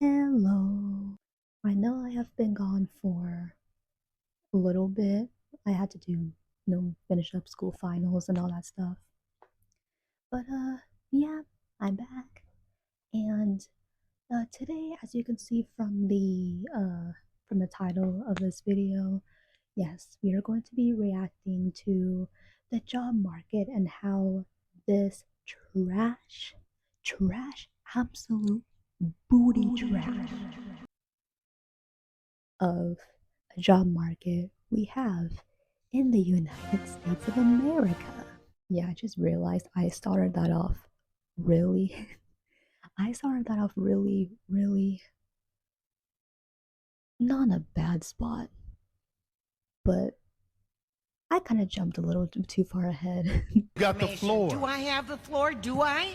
Hello. I know I have been gone for a little bit. I had to finish up school finals and all that stuff. But yeah, I'm back. And today, as you can see from the title of this video, yes, we are going to be reacting to the job market and how this trash, absolute booty trash of a job market we have in the United States of America. Yeah, I just realized I started that off really. I started that off really not in a bad spot, but I kind of jumped a little too far ahead. Got the floor. Do I have the floor? Do I?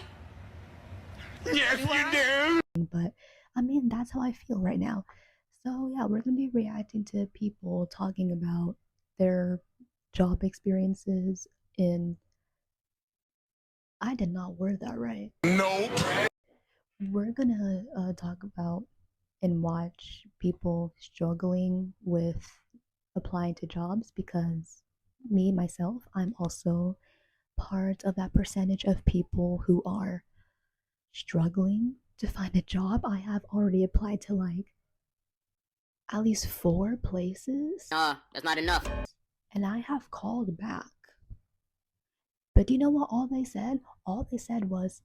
Yes, you do. But I mean, that's how I feel right now. So, yeah, we're going to be reacting to people talking about their job experiences in. I did not word that right. Nope. We're gonna talk about and watch people struggling with applying to jobs because me, myself, I'm also part of that percentage of people who are struggling to find a job. I have already applied to like at least 4 places. That's not enough. And I have called back. But do you know what all they said? All they said was,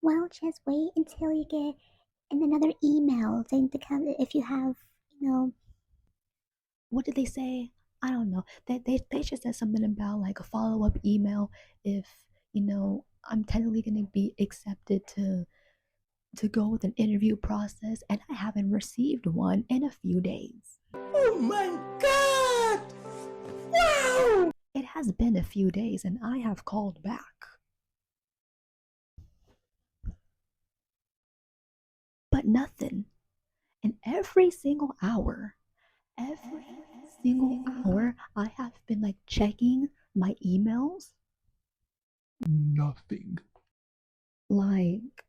well, just wait until you get in another email thing to come if you have, what did they say? I don't know. They just said something about like a follow-up email if, I'm technically gonna be accepted to go with an interview process, and I haven't received one in a few days. Oh my god! Wow! It has been a few days and I have called back. But nothing. And every single hour, I have been like checking my emails. Nothing. Like,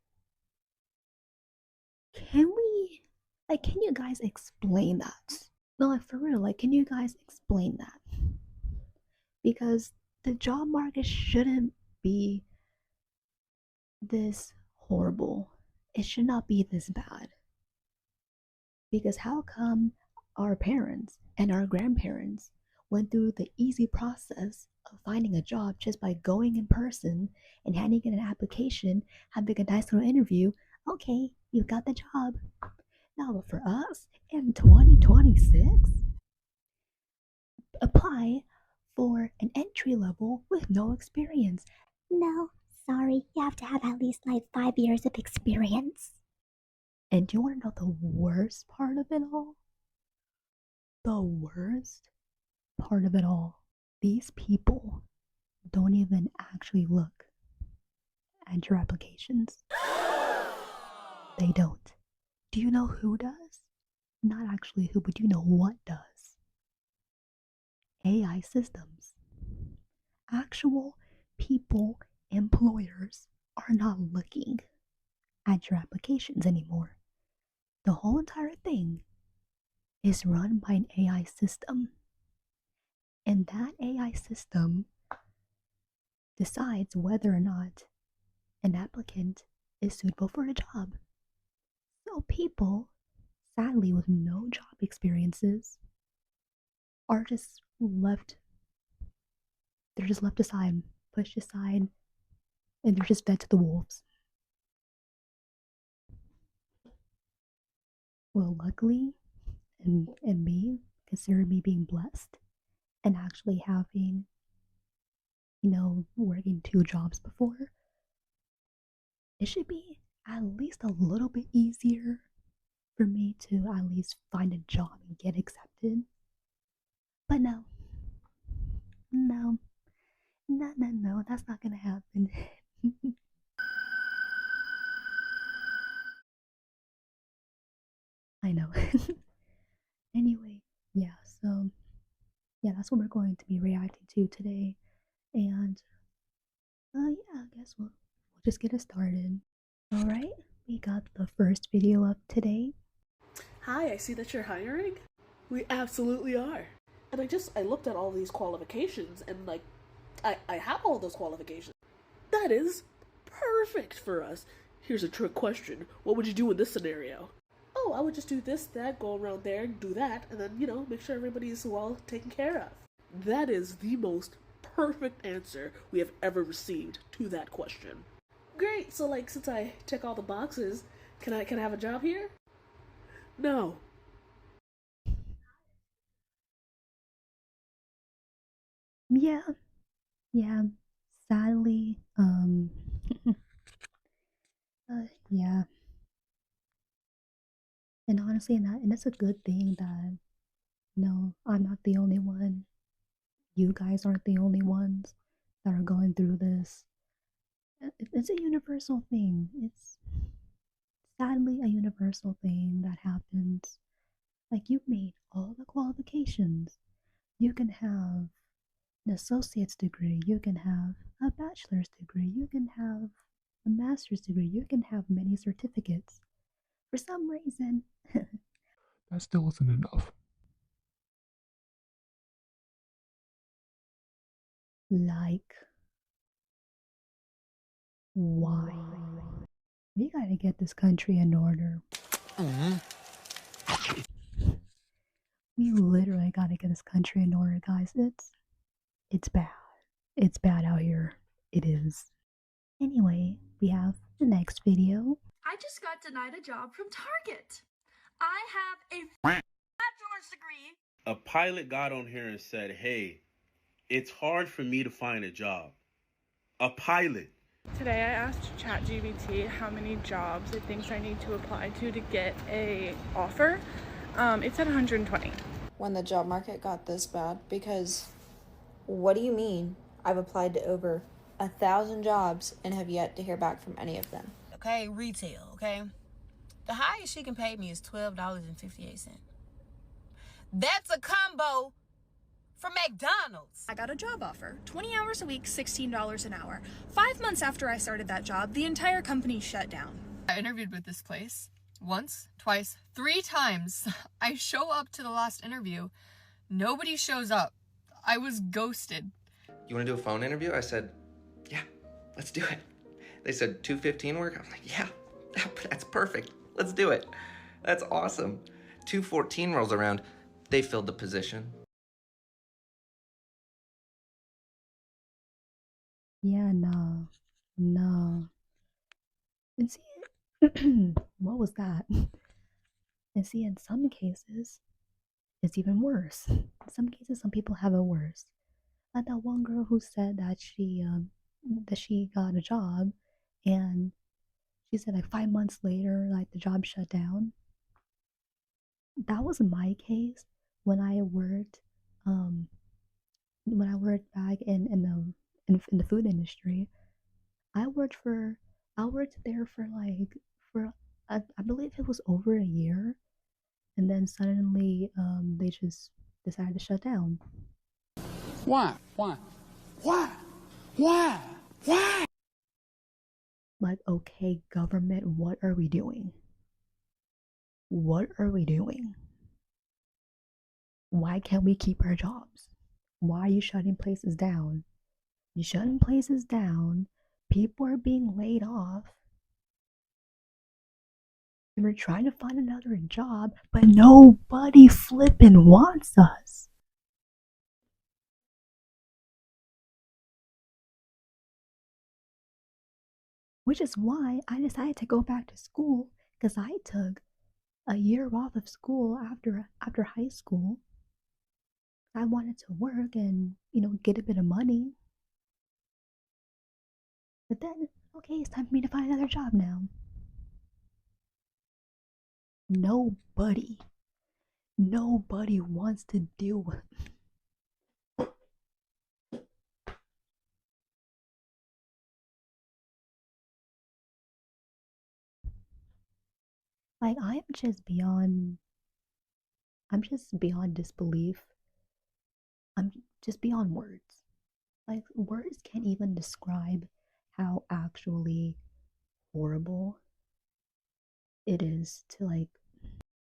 can you guys explain that? No, like for real, like, can you guys explain that? Because the job market shouldn't be this horrible. It should not be this bad. Because how come our parents and our grandparents went through the easy process of finding a job just by going in person and handing in an application, having a nice little interview? Okay, you got the job. Now, but for us in 2026, apply for an entry level with no experience. no, sorry, you have to have at least like 5 years of experience. And do you want to know the worst part of it all? The worst part of it all. These people don't even actually look at your applications. They don't. Do you know who does? Not actually who, but do you know what does? AI systems. Actual people, employers are not looking at your applications anymore. The whole entire thing is run by an AI system. And that AI system decides whether or not an applicant is suitable for a job. So people, sadly, with no job experiences, are just left. They're just left aside, pushed aside, and they're just fed to the wolves. Well, luckily, and me, consider me being blessed and actually having, working 2 jobs before, it should be at least a little bit easier for me to at least find a job and get accepted. But no, that's not gonna happen. I know. Anyway, yeah, so yeah, that's what we're going to be reacting to today. And yeah, I guess we'll just get it started. All right, We got the first video up today. Hi, I see that you're hiring. We absolutely are. And I looked at all these qualifications and I have all those qualifications. That is perfect for us. Here's a trick question. What would you do in this scenario? Oh, I would just do this, that, go around there, do that, and then, make sure everybody's well taken care of. That is the most perfect answer we have ever received to that question. Great, so since I tick all the boxes, can I have a job here? No. Yeah, yeah. Sadly, yeah. And honestly, and that's a good thing that no, I'm not the only one. You guys aren't the only ones that are going through this. It's a universal thing. It's sadly a universal thing that happens. Like you've made all the qualifications. You can have an associate's degree, you can have a bachelor's degree, you can have a master's degree, you can have many certificates. For some reason, that still isn't enough. like, why? We gotta get this country in order. We literally gotta get this country in order, guys. It's bad. It's bad out here. It is. Anyway, we have the next video. I just got denied a job from Target. I have a bachelor's degree. A pilot got on here and said, hey, it's hard for me to find a job. A pilot. Today I asked ChatGPT how many jobs it thinks I need to apply to get a offer. It said 120. When the job market got this bad, because what do you mean? I've applied to over 1,000 jobs and have yet to hear back from any of them. Okay, retail, okay? The highest she can pay me is $12.58. That's a combo from McDonald's. I got a job offer, 20 hours a week, $16 an hour. 5 months after I started that job, the entire company shut down. I interviewed with this place once, twice, 3 times. I show up to the last interview. Nobody shows up. I was ghosted. You want to do a phone interview? I said, yeah, let's do it. They said 2:15 work? I'm like, yeah, that's perfect. Let's do it. That's awesome. 2:14 rolls around. They filled the position. Yeah, no. And see, what was that? And see, in some cases, it's even worse. In some cases, some people have it worse. Like that one girl who said that she got a job, and she said like 5 months later, like the job shut down. That was my case when I worked, back in the food industry. I worked there for I believe it was over a year, and then suddenly they just decided to shut down. Why? Like, okay, government, what are we doing? What are we doing? Why can't we keep our jobs? Why are you shutting places down? You're shutting places down. People are being laid off. And we're trying to find another job, but nobody flippin' wants us. Which is why I decided to go back to school, because I took a year off of school after high school. I wanted to work and, get a bit of money. But then, okay, it's time for me to find another job now. Nobody wants to deal with. Like, I'm just beyond disbelief. I'm just beyond words. Like, words can't even describe how actually horrible it is to like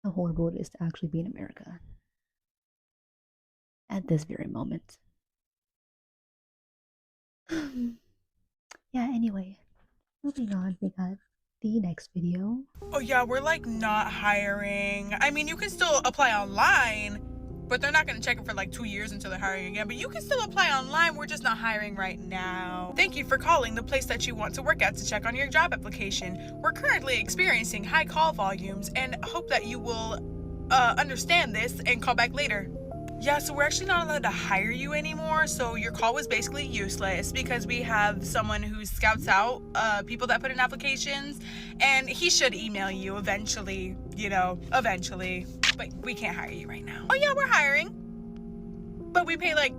how horrible it is to actually be in America at this very moment. Yeah, anyway, moving on, we got the next video. Oh yeah, we're like not hiring. I mean, you can still apply online, but they're not going to check it for like 2 years until they're hiring again. But you can still apply online. We're just not hiring right now. Thank you for calling the place that you want to work at to check on your job application. We're currently experiencing high call volumes and hope that you will understand this and call back later. Yeah, so we're actually not allowed to hire you anymore, so your call was basically useless because we have someone who scouts out people that put in applications, and he should email you eventually, eventually, but we can't hire you right now. Oh yeah, we're hiring, but we pay like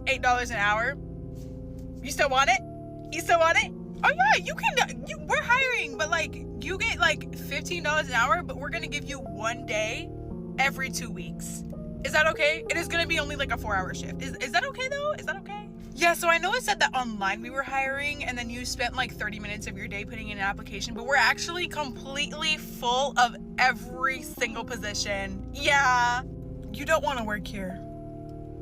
$8 an hour. You still want it? You still want it? Oh yeah, we're hiring, but like you get like $15 an hour, but we're gonna give you 1 day every 2 weeks. Is that okay? It is gonna be only like a 4-hour shift. Is that okay though? Is that okay? Yeah, so I know it said that online we were hiring and then you spent like 30 minutes of your day putting in an application, but we're actually completely full of every single position. Yeah, you don't wanna work here.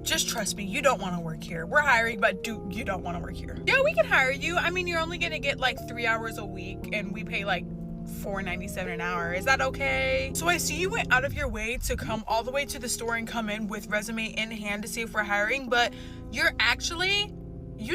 Just trust me, you don't wanna work here. We're hiring, but you don't wanna work here. Yeah, we can hire you. I mean, you're only gonna get like 3 hours a week and we pay like $4.97 an hour. Is that okay? So I see you went out of your way to come all the way to the store and come in with resume in hand to see if we're hiring, but you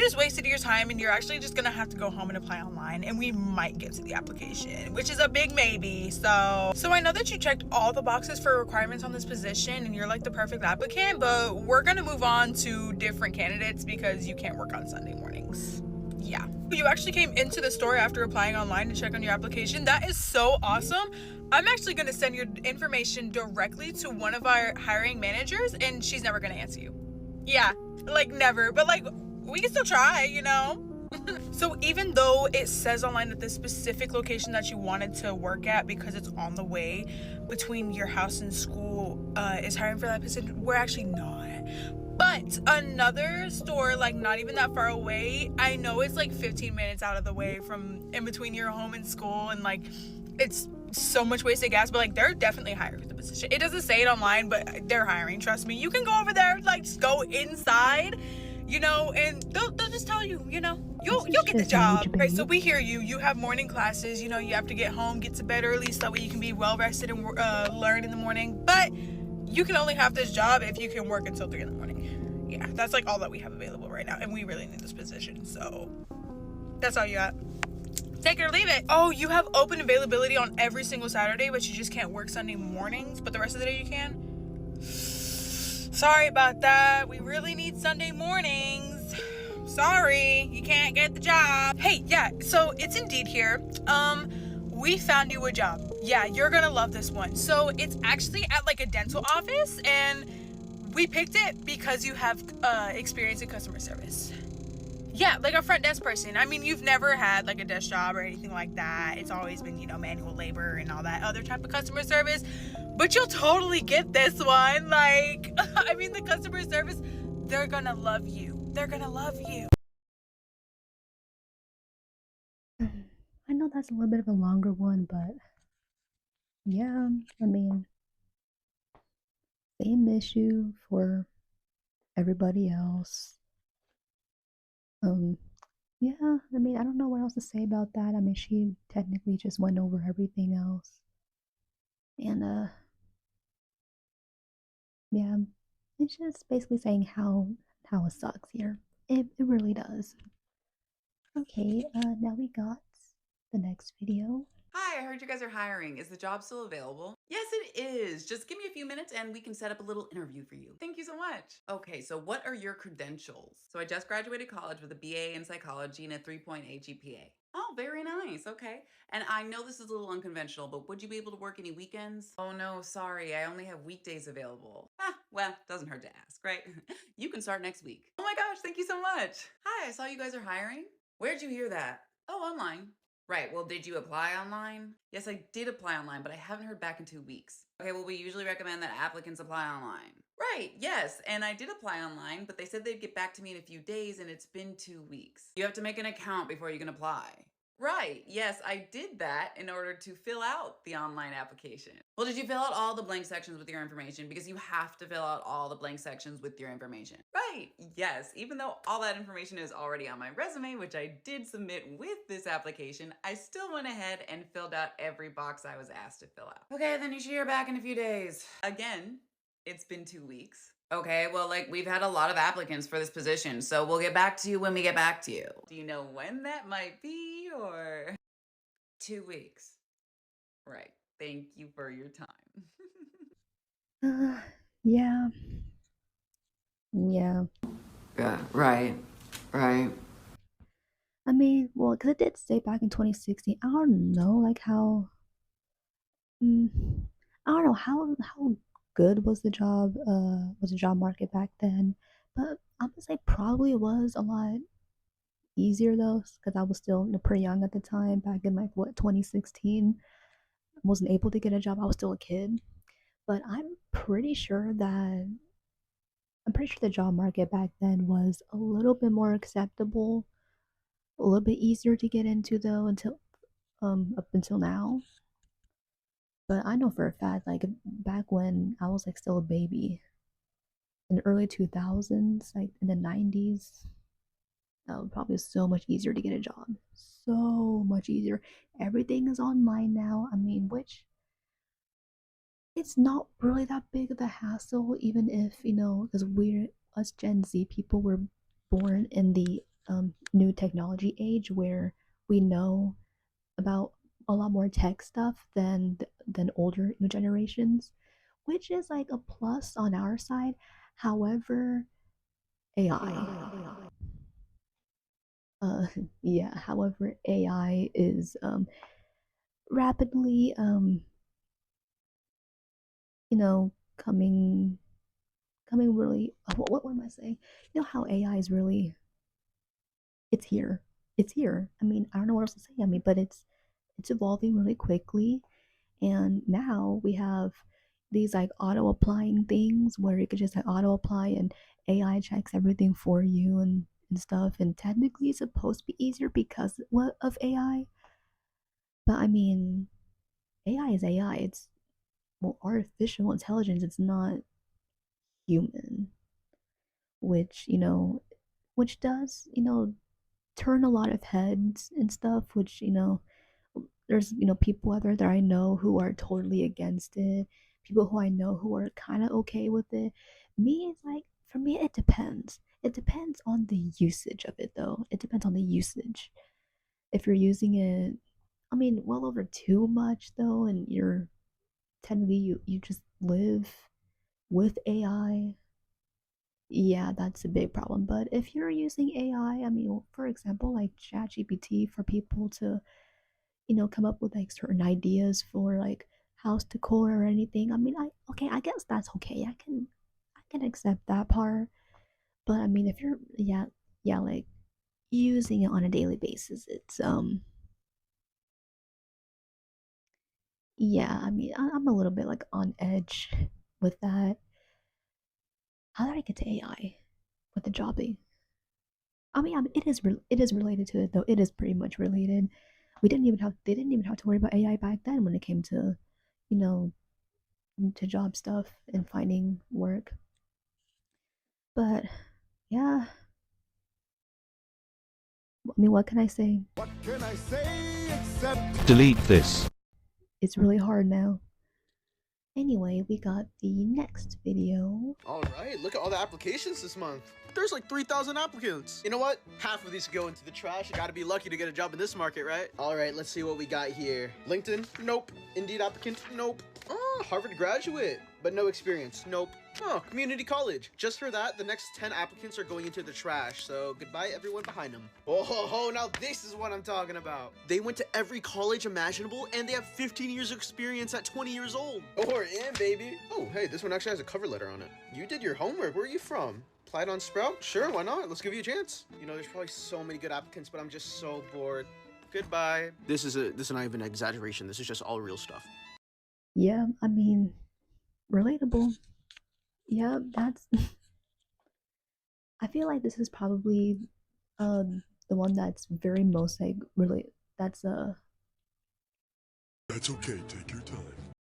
just wasted your time and you're actually just gonna have to go home and apply online, and we might get to the application, which is a big maybe. So I know that you checked all the boxes for requirements on this position and you're like the perfect applicant, but we're gonna move on to different candidates because you can't work on Sunday mornings. Yeah. You actually came into the store after applying online to check on your application. That is so awesome. I'm actually going to send your information directly to one of our hiring managers, and she's never going to answer you. Yeah, like never, but like we can still try, So even though it says online that the specific location that you wanted to work at, because it's on the way between your house and school, is hiring for that position, we're actually not. But another store, like not even that far away, I know it's like 15 minutes out of the way from in between your home and school, and like it's so much wasted gas, but like they're definitely hiring for the position. It doesn't say it online, but they're hiring, trust me. You can go over there, like just go inside, and they'll just tell you, you'll get the job. Right, so we hear you. You have morning classes, you have to get home, get to bed early so that way you can be well rested and learn in the morning. But you can only have this job if you can work until 3 in the morning. Yeah, that's like all that we have available right now, and we really need this position, so that's all you got. Take it or leave it. Oh, you have open availability on every single Saturday, but you just can't work Sunday mornings, but the rest of the day you can? Sorry about that. We really need Sunday mornings. Sorry, you can't get the job. Hey, yeah, so it's Indeed here. We found you a job. Yeah, you're gonna love this one. So it's actually at like a dental office, and we picked it because you have experience in customer service. Yeah, like a front desk person. I mean, you've never had like a desk job or anything like that. It's always been, manual labor and all that other type of customer service. But you'll totally get this one. Like, I mean, the customer service, they're gonna love you. They're gonna love you. I know that's a little bit of a longer one, but yeah, I mean, same issue for everybody else. Yeah, I mean, I don't know what else to say about that. I mean, she technically just went over everything else. And yeah, it's just basically saying how it sucks here. It really does. Okay, now we got the next video. Hi, I heard you guys are hiring. Is the job still available? Yes, it is. Just give me a few minutes and we can set up a little interview for you. Thank you so much. Okay, so what are your credentials? So I just graduated college with a BA in psychology and a 3.8 GPA. Oh, very nice. Okay. And I know this is a little unconventional, but would you be able to work any weekends? Oh no, sorry. I only have weekdays available. Well, doesn't hurt to ask, right? You can start next week. Oh my gosh, thank you so much. Hi, I saw you guys are hiring. Where'd you hear that? Oh, online. Right, well, did you apply online? Yes, I did apply online, but I haven't heard back in 2 weeks. Okay, well, we usually recommend that applicants apply online. Right, yes, and I did apply online, but they said they'd get back to me in a few days, and it's been 2 weeks. You have to make an account before you can apply. Right. Yes, I did that in order to fill out the online application. Well, did you fill out all the blank sections with your information? Because you have to fill out all the blank sections with your information. Right. Yes. Even though all that information is already on my resume, which I did submit with this application, I still went ahead and filled out every box I was asked to fill out. Okay, then you should hear back in a few days. Again, it's been 2 weeks. Okay, well, like, we've had a lot of applicants for this position, so we'll get back to you when we get back to you. Do you know when that might be, or? 2 weeks. Right. Thank you for your time. Yeah. Yeah. Yeah, right. Right. I mean, well, because it did say back in 2016. I don't know, like how. Mm, I don't know how good was the job market back then, but I'm gonna say probably was a lot easier though, because I was still pretty young at the time. Back in like what 2016, wasn't able to get a job. I was still a kid, but I'm pretty sure the job market back then was a little bit more acceptable, a little bit easier to get into though until up until now. But I know for a fact, like back when I was like still a baby in the early 2000s, like in the 90s, that was probably so much easier to get a job. So much easier. Everything is online now. I mean, which it's not really that big of a hassle, even if, because us Gen Z people were born in the new technology age where we know about a lot more tech stuff than older generations, which is like a plus on our side. However, AI. Uh, yeah. However, AI is rapidly coming really. What am I saying? You know how AI is really it's here. It's here. I mean, I don't know what else to say. I mean, but it's evolving really quickly. And now we have these like auto applying things where you could just like auto apply and AI checks everything for you and stuff. And technically, it's supposed to be easier because of AI. But I mean, AI is AI. It's well, artificial intelligence. It's not human, which which does turn a lot of heads and stuff. Which there's people out there that I know who are totally against it. People who I know who are kind of okay with it. Me, it's like for me, it depends. It depends on the usage of it, though. It depends on the usage. If you're using it, I mean, well over too much though, and you're technically you just live with AI. Yeah, that's a big problem. But if you're using AI, I mean, for example, like ChatGPT for people to come up with like certain ideas for like house decor or anything. I mean, I guess that's okay. I can accept that part. But I mean, if you're yeah, like using it on a daily basis, it's yeah. I mean, I'm a little bit like on edge with that. How did I get to AI with the jobbing? I mean, it is related to it though. It is pretty much related. They didn't even have to worry about AI back then when it came to you know to job stuff and finding work. But yeah, I mean, what can I say? What can I say except delete this? It's really hard now. Anyway, we got the next video. All right, look at all the applications this month. There's like 3,000 applicants. You know what? Half of these go into the trash. You gotta be lucky to get a job in this market, right? All right, let's see what we got here. LinkedIn? Nope. Indeed applicant? Nope. Oh, Harvard graduate, but no experience. Nope. Oh, community college. Just for that, the next 10 applicants are going into the trash, so goodbye everyone behind them. Oh, now this is what I'm talking about. They went to every college imaginable, and they have 15 years of experience at 20 years old. Or in, baby. Oh, hey, this one actually has a cover letter on it. You did your homework. Where are you from? Applied on Sprout? Sure, why not? Let's give you a chance. You know, there's probably so many good applicants, but I'm just so bored. Goodbye. This is not even an exaggeration. This is just all real stuff. Yeah, I mean, relatable. Yeah, that's. I feel like this is probably the one that's very most like really that's That's okay, take your time.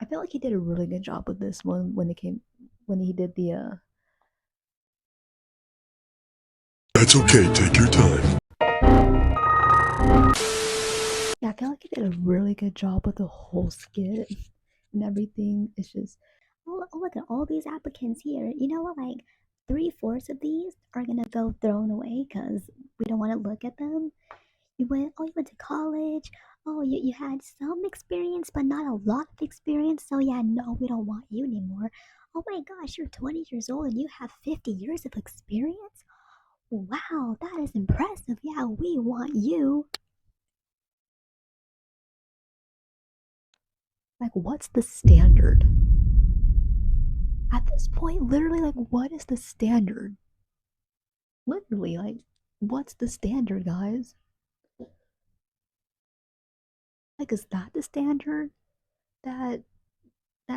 I feel like he did a really good job with this one when he did the That's okay, take your time. yeah, I feel like he did a really good job with the whole skit and everything. It's just Oh, look at all these applicants here. You know what? Like 3/4 of these are gonna go thrown away because we don't want to look at them. You went to college. Oh, you had some experience, but not a lot of experience. So yeah, no, we don't want you anymore. Oh my gosh, you're 20 years old and you have 50 years of experience. Wow, that is impressive. Yeah, we want you. like, what's the standard? At this point, literally, like, what is the standard? Literally, like, what's the standard, guys? Like, is that the standard that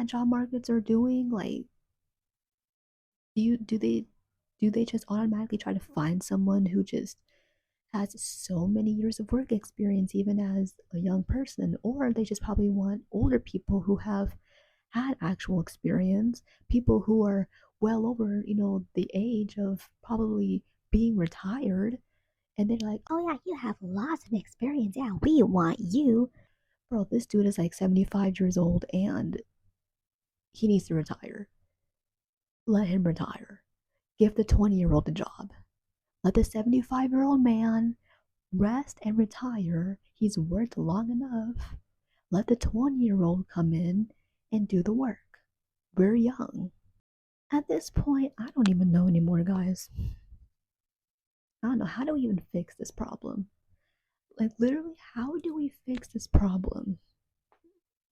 job markets are doing? Like, do they just automatically try to find someone who just has so many years of work experience even as a young person, or they just probably want older people who have had actual experience, people who are well over, the age of probably being retired, and they're like, Oh yeah, you have lots of experience. Yeah, we want you. bro, this dude is like 75 years old and he needs to retire. Let him retire. Give the 20-year-old a job. Let the 75-year-old man rest and retire. He's worked long enough. Let the 20-year-old come in and do the work. We're young. At this point, I don't even know anymore, guys. I don't know. How do we even fix this problem? Like, literally, how do we fix this problem?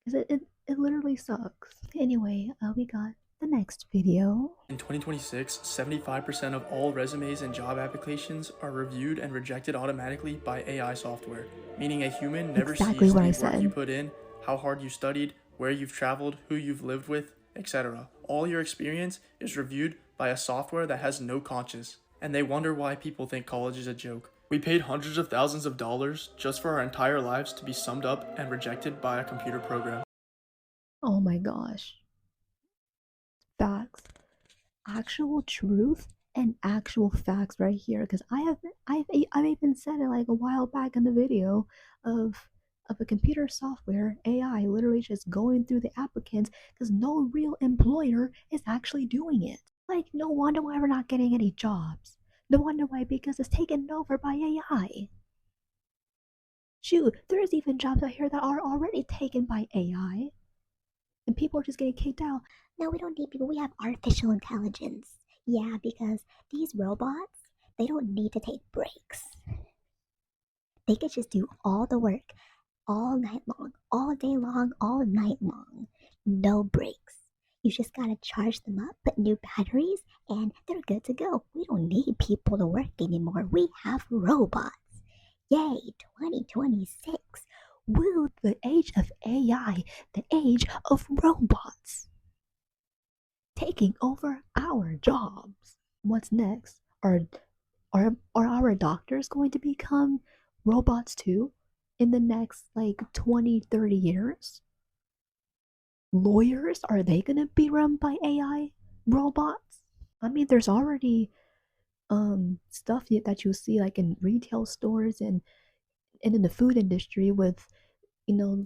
Because it literally sucks. Anyway, we got the next video. In 2026, 75% of all resumes and job applications are reviewed and rejected automatically by AI software, meaning a human never Exactly sees what the I work you said. put in, how hard you studied, where you've traveled, who you've lived with, etc. All your experience is reviewed by a software that has no conscience, and they wonder why people think college is a joke. We paid hundreds of thousands of dollars just for our entire lives to be summed up and rejected by a computer program. Oh my gosh. Facts. Actual truth and actual facts right here. Because I've even said it like a while back in the video of a computer software AI literally just going through the applicants because no real employer is actually doing it. Like, no wonder why we're not getting any jobs. No wonder why, because it's taken over by AI. Shoot, there's even jobs out here that are already taken by AI. And people are just getting kicked out. No, we don't need people. We have artificial intelligence. Yeah, because these robots, they don't need to take breaks. They could just do all the work all night long, all day long, all night long. No breaks. You just gotta charge them up, put new batteries, and they're good to go. We don't need people to work anymore. We have robots. Yay, 2026. Woo, the age of AI, the age of robots taking over our jobs. What's next? Are our doctors going to become robots too in the next like 20, 30 years? Lawyers, are they going to be run by AI robots? I mean, there's already stuff that you see like in retail stores and in the food industry with the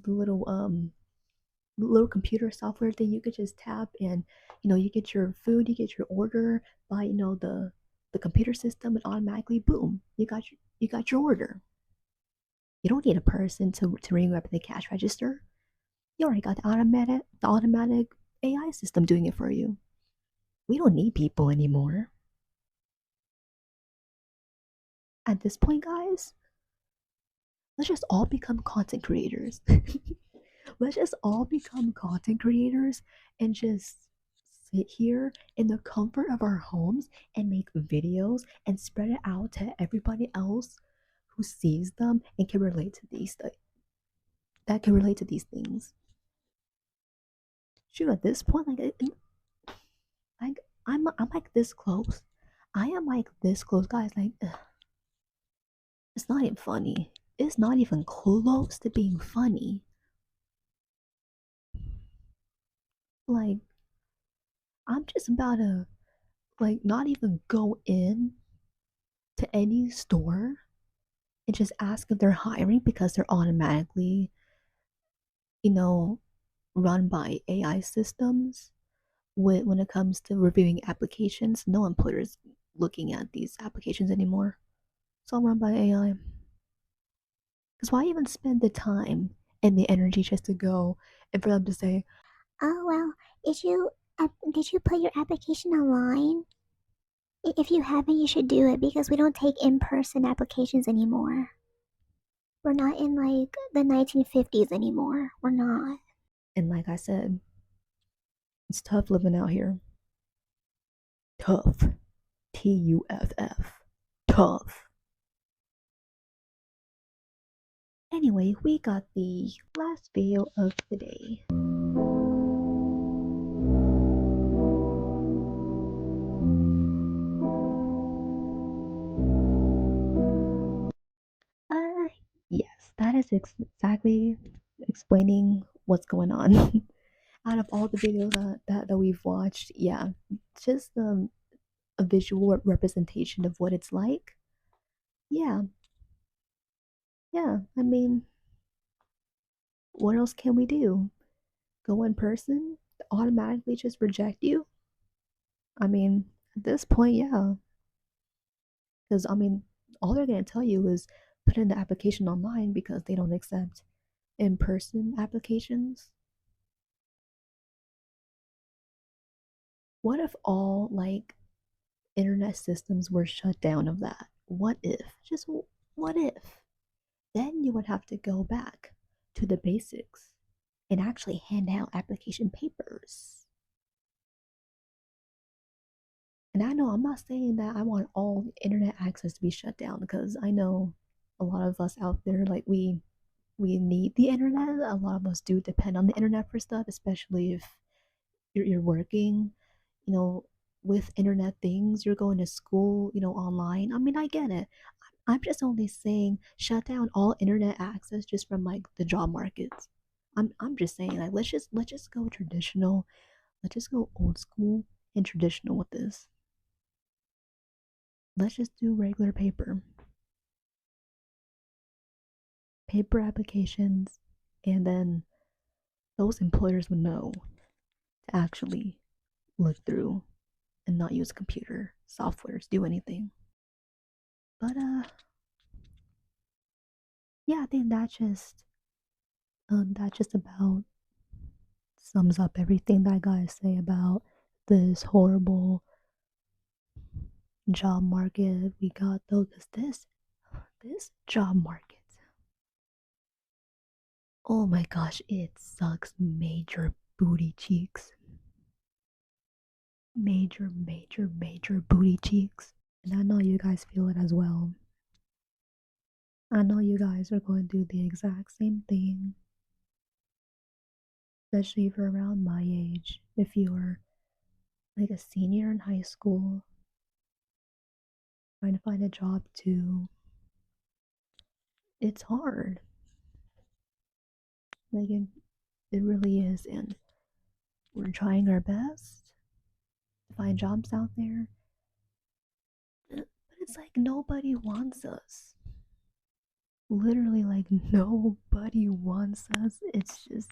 little computer software thing you could just tap and you get your food, you get your order by the computer system, and automatically boom, you got your order. You don't need a person to ring up the cash register. You already got the automatic AI system doing it for you. We don't need people anymore. At this point, guys, let's just all become content creators. Let's just all become content creators and just sit here in the comfort of our homes and make videos and spread it out to everybody else who sees them and can relate to that can relate to these things. Shoot, at this point, like I'm like this close. I am like this close, guys. Like, ugh, it's not even funny. it's not even close to being funny. Like, I'm just about to, like, not even go in to any store and just ask if they're hiring because they're automatically, you know, run by AI systems. When it comes to reviewing applications, no employer is looking at these applications anymore. It's all run by AI. Because why even spend the time and the energy just to go and for them to say, Oh well, did you put your application online? If you haven't, you should do it because we don't take in-person applications anymore. We're not in like the 1950s anymore. We're not. and like I said, it's tough living out here. Tough. TUFF. Tough. Anyway, we got the last video of the day. Yes, that is exactly explaining what's going on. Out of all the videos that we've watched, yeah, just a visual representation of what it's like. Yeah, yeah. I mean, what else can we do? Go in person? Automatically just reject you? I mean, at this point, yeah. Because, I mean, all they're going to tell you is put in the application online because they don't accept in person applications. What if all, like, internet systems were shut down of that? What if? Just what if? Then you would have to go back to the basics and actually hand out application papers. And I know I'm not saying that I want all internet access to be shut down because I know a lot of us out there like we need the internet. A lot of us do depend on the internet for stuff, especially if you're working, you know, with internet things, you're going to school, online. I mean, I get it. I'm just only saying shut down all internet access just from like the job markets. I'm just saying like let's just go traditional. Let's just go old school and traditional with this. Let's just do regular paper applications, and then those employers would know to actually look through and not use computer softwares, do anything. But yeah, I think that just about sums up everything that I gotta say about this horrible job market we got though, because this job market, oh my gosh, it sucks major booty cheeks. Major booty cheeks. And I know you guys feel it as well. I know you guys are going to do the exact same thing. Especially if you're around my age. If you're like a senior in high school, trying to find a job too. It's hard. Like it really is, and we're trying our best to find jobs out there. But it's like nobody wants us. Literally, like nobody wants us. It's just,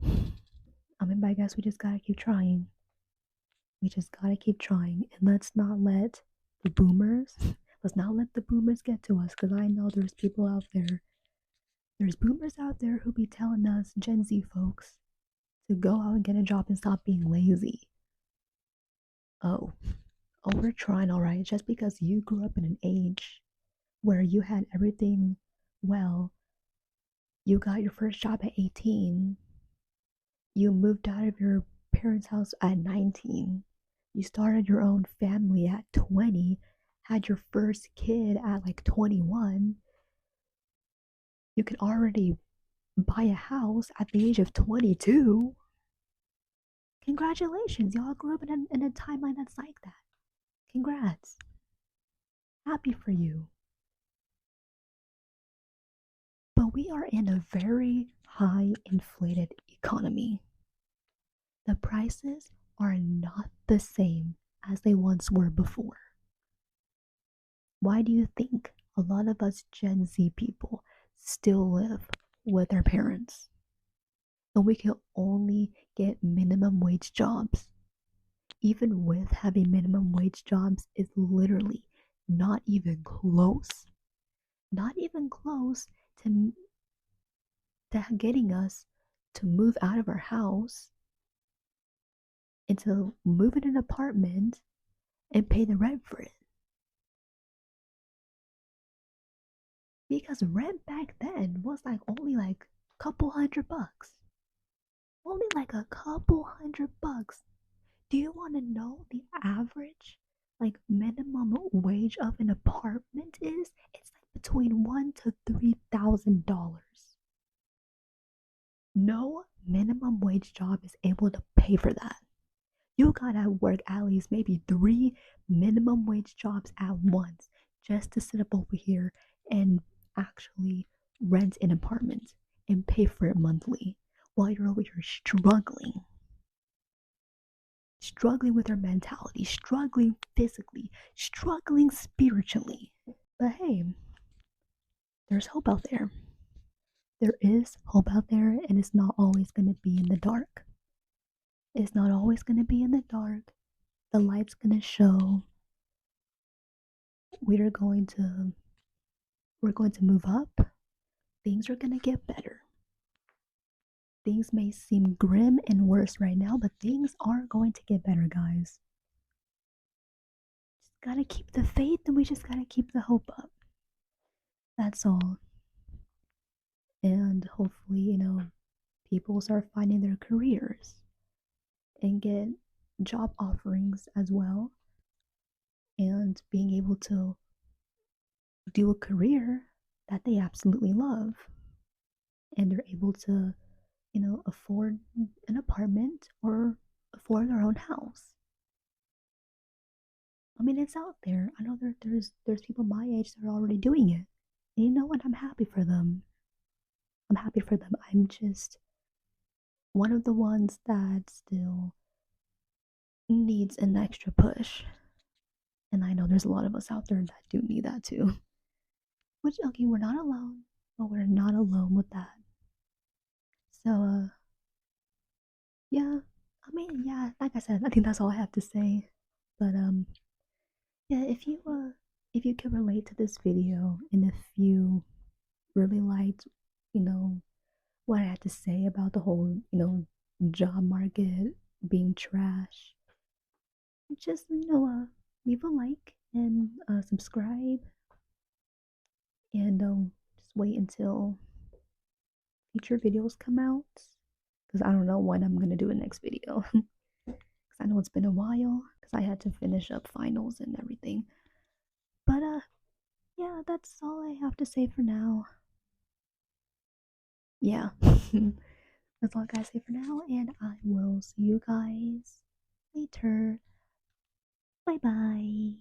I mean, but I guess we just gotta keep trying. We just gotta keep trying, and let's not let the boomers, let's not let the boomers get to us. Cause I know there's people out there, there's boomers out there who be telling us Gen Z folks to go out and get a job and stop being lazy. Oh, we're trying, all right. Just because you grew up in an age where you had everything well, you got your first job at 18, you moved out of your parents' house at 19, you started your own family at 20, had your first kid at like 21, you can already buy a house at the age of 22. Congratulations, y'all grew up in a timeline that's like that. Congrats. Happy for you. But we are in a very high inflated economy. The prices are not the same as they once were before. Why do you think a lot of us Gen Z people still live with our parents? And we can only get minimum wage jobs. Even with having minimum wage jobs is literally not even close. Not even close to getting us to move out of our house and to move in an apartment and pay the rent for it. Because rent back then was like only like a couple $100. Only like a couple $100. Do you want to know the average like minimum wage of an apartment is? It's like between $1,000 to $3,000. No minimum wage job is able to pay for that. You gotta work at least maybe 3 minimum wage jobs at once just to sit up over here and actually rent an apartment and pay for it monthly while you're over here struggling. Struggling with your mentality, struggling physically, struggling spiritually. But hey, there's hope out there. There is hope out there, and it's not always going to be in the dark. It's not always going to be in the dark. The light's going to show. We're going to move up. Things are going to get better. Things may seem grim and worse right now, but things are going to get better, guys. Just got to keep the faith, and we just got to keep the hope up. That's all. And hopefully, people start finding their careers and get job offerings as well, and being able to do a career that they absolutely love, and they're able to afford an apartment or afford their own house. I mean, it's out there. I know there's people my age that are already doing it, and you know what, I'm happy for them. I'm just one of the ones that still needs an extra push. And I know there's a lot of us out there that do need that too. Which, okay, we're not alone, but we're not alone with that. So, yeah, I mean, yeah, like I said, I think that's all I have to say. But, yeah, if you can relate to this video and if you really liked, you know, what I had to say about the whole, job market being trash, just, leave a like and subscribe, and just wait until future videos come out, because I don't know when I'm gonna do the next video. Because I know it's been a while because I had to finish up finals and everything. But yeah, that's all I have to say for now. Yeah, that's all I gotta say for now, and I will see you guys later. Bye bye.